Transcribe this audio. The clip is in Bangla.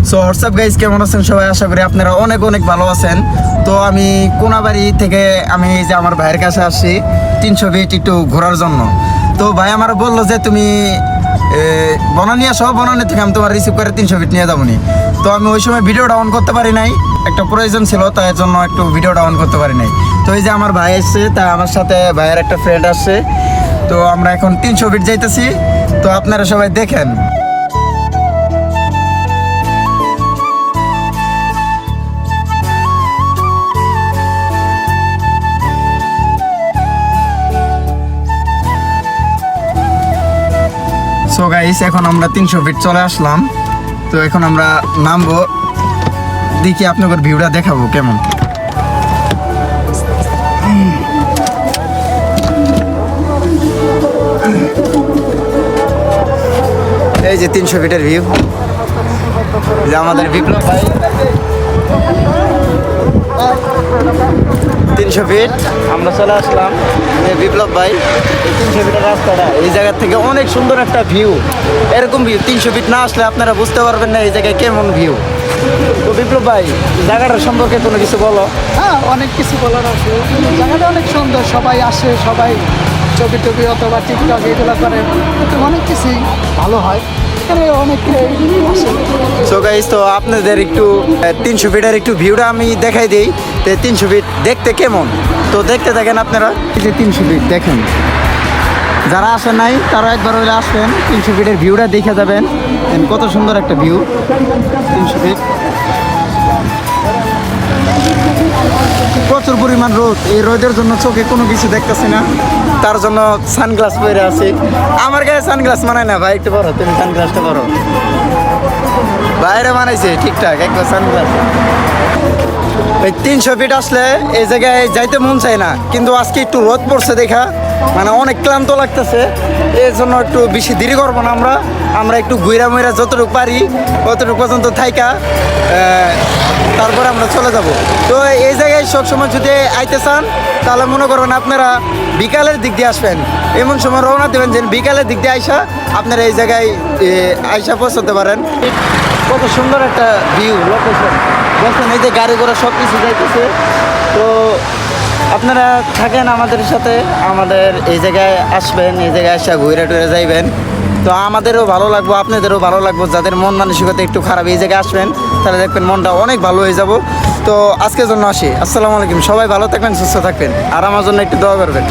সো হোয়াটসঅ্যাপ গাইস, কেমন আছেন সবাই? আশা করি আপনারা অনেক অনেক ভালো আছেন। তো আমি কোনাবাড়ি থেকে আমি এই যে আমার ভাইয়ের কাছে আসছি 300 ফিট একটু ঘোরার জন্য। তো ভাই আমার বললো যে তুমি বনানী আসো, বনানী থেকে আমি তোমার রিসিভ করে 300 ফিট নিয়ে যাবো নি। তো আমি ওই সময় ভিডিওটা অন করতে পারি নাই, একটা প্রয়োজন ছিল, তাই জন্য একটু ভিডিওটা অন করতে পারি নাই। তো এই যে আমার ভাই এসছে, তা আমার সাথে ভাইয়ের একটা ফ্রেন্ড আসছে। তো আমরা এখন 300 ফিট যাইতেছি, তো আপনারা সবাই দেখেন। সো গাইস, এখন আমরা 300 ফিট চলে আসলাম। তো এখন আমরা নামবো, দেখি আপনাদের ভিউটা দেখাবো কেমন। এই যে 300 ফিটের ভিউ, যে আমাদের বিপ্লব ভাই 300 ফিট আমরা চলে আসলাম। বিপ্লব ভাই 300 ফিটের রাস্তাটা, এই জায়গা থেকে অনেক সুন্দর একটা ভিউ। এরকম ভিউ 300 ফিট না আসলে আপনারা বুঝতে পারবেন না এই জায়গায় কেমন ভিউ। তো বিপ্লব ভাই, জায়গাটার সম্পর্কে কোনো কিছু বলো। হ্যাঁ, অনেক কিছু বলার আছে। জায়গাটা অনেক সুন্দর, সবাই আসে, সবাই ছবি টবি অথবা টিকটক এগুলো করে, কিন্তু অনেক কিছুই ভালো হয় এখানে, অনেকে আসে। সো গাইস, তো আপনাদের একটু 300 ফিটের একটু ভিউটা আমি দেখাই দিই। তো 300 ফিট দেখতে কেমন, তো দেখতে থাকেন আপনারা। এই যে 300 ফিট দেখেন, যারা আসেন নাই তারা একবার হলে আসবেন, 300 ফিটের ভিউটা দেখে যাবেন। কত সুন্দর একটা ভিউ 300 ফিট। প্রচুর পরিমাণ রোদ, এই রোদের জন্য চোখে কোনো কিছু দেখতেছি না, তার জন্য সানগ্লাস পরে আছি। আমার গায়ে সানগ্লাস মানায় না ভাই, একটু বড়, তুমি সানগ্লাসটা বড়। বাইরে মানাইছে ঠিকঠাক একবার সানগ্লাস। এই 300 ফিট আসলে এই জায়গায় যাইতে মন চায় না, কিন্তু আজকে একটু রোদ পড়ছে দেখা মানে অনেক ক্লান্ত লাগতেছে, এর জন্য একটু বেশি দেরি করবো না। আমরা একটু ঘুরা মুইরা যতটুকু পারি ততটুকু পর্যন্ত থাইকা তারপরে আমরা চলে যাব। তো এই জায়গায় সবসময় যদি আইতে চান তাহলে মনে করবেন আপনারা বিকালের দিক দিয়ে আসবেন, এমন সময় রওনা দেবেন যে বিকালের দিক দিয়ে আইসা আপনারা এই জায়গায় আইসা পৌঁছতে পারেন। কত সুন্দর একটা ভিউ লোকেশন, বলছেন এই যে গাড়ি ঘোড়া সব কিছু যাইতেছে। তো আপনারা থাকেন আমাদের সাথে, আমাদের এই জায়গায় আসবেন, এই জায়গায় আসা ঘুরে টুরে যাইবেন। তো আমাদেরও ভালো লাগবো, আপনাদেরও ভালো লাগবো। যাদের মন মানসিকতা একটু খারাপ, এই জায়গায় আসবেন, তাহলে দেখবেন মনটা অনেক ভালো হয়ে যাব। তো আজকের জন্য আসি, আসসালামু আলাইকুম। সবাই ভালো থাকবেন, সুস্থ থাকবেন, আর আমার জন্য একটু দোয়া করবেন।